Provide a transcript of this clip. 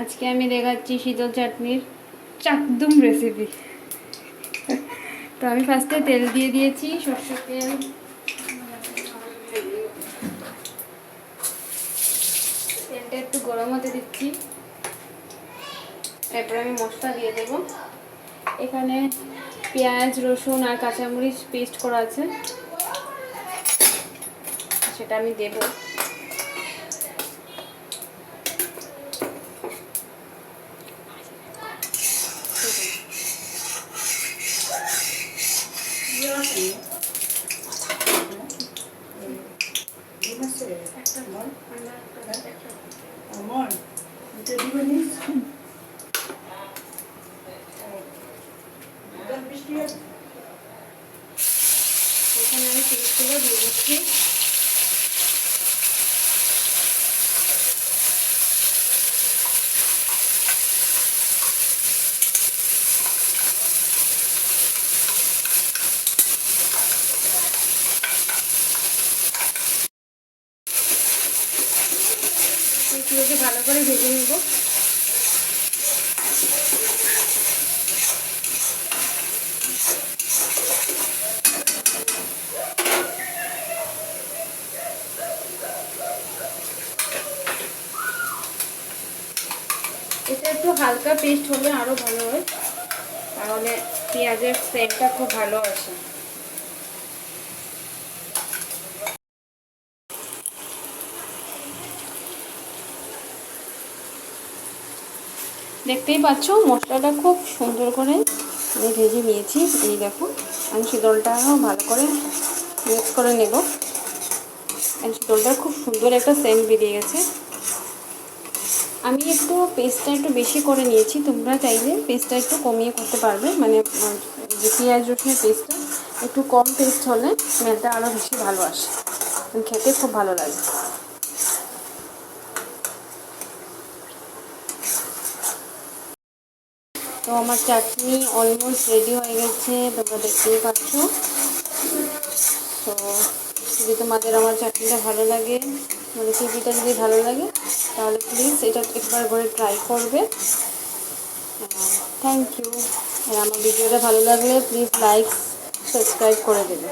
আজকে আমি দেখাচ্ছি শীতল চাটনির চাকদুম রেসিপি। তো আমি ফার্স্টে তেল দিয়ে দিয়েছি, সরষের তেল। তেলটা একটু গরম হতে দিচ্ছি, এরপর আমি মশলা দিয়ে দেব। এখানে পেঁয়াজ, রসুন আর কাঁচামরিচ পেস্ট করা আছে, সেটা আমি দেব। এখানে আমি পেস্টগুলো দিয়ে দিচ্ছি। পেস্টগুলোকে ভালো করে ভেজে নেব। এটা একটু হালকা পেস্ট হলে আরও ভালো হয়, তাহলে পেঁয়াজের সেন্টটা খুব ভালো আসে। দেখতেই পাচ্ছ মশলাটা খুব সুন্দর করে আমি ভেজে নিয়েছি। এই দেখো, আমি শীতলটাও ভালো করে মিক্স করে নেব। শীতলটা খুব সুন্দর একটা সেন্ট বেরিয়ে গেছে। আমি একটু পেস্টটা একটু বেশি করে নিয়েছি, তোমরা চাইলে পেস্টটা একটু কমিয়ে করতে পারবে। মানে যে পেঁয়াজ রসুনের পেস্টটা একটু কম পেস্ট হলে স্মেলটা আরও বেশি ভালো আসে, খেতে খুব ভালো লাগে। তো আমার চাটনি অলমোস্ট রেডি হয়ে গেছে, তোমরা দেখতেই পাচ্ছ। তো যদি তোমাদের আমার চাটনিটা ভালো লাগে, রেসিপিটা যদি ভালো লাগে, তাহলে প্লিজ এটা একবার করে ট্রাই করবে। Thank you. আর আমার ভিডিওটা ভালো লাগলে প্লিজ লাইক সাবস্ক্রাইব করে দেবে।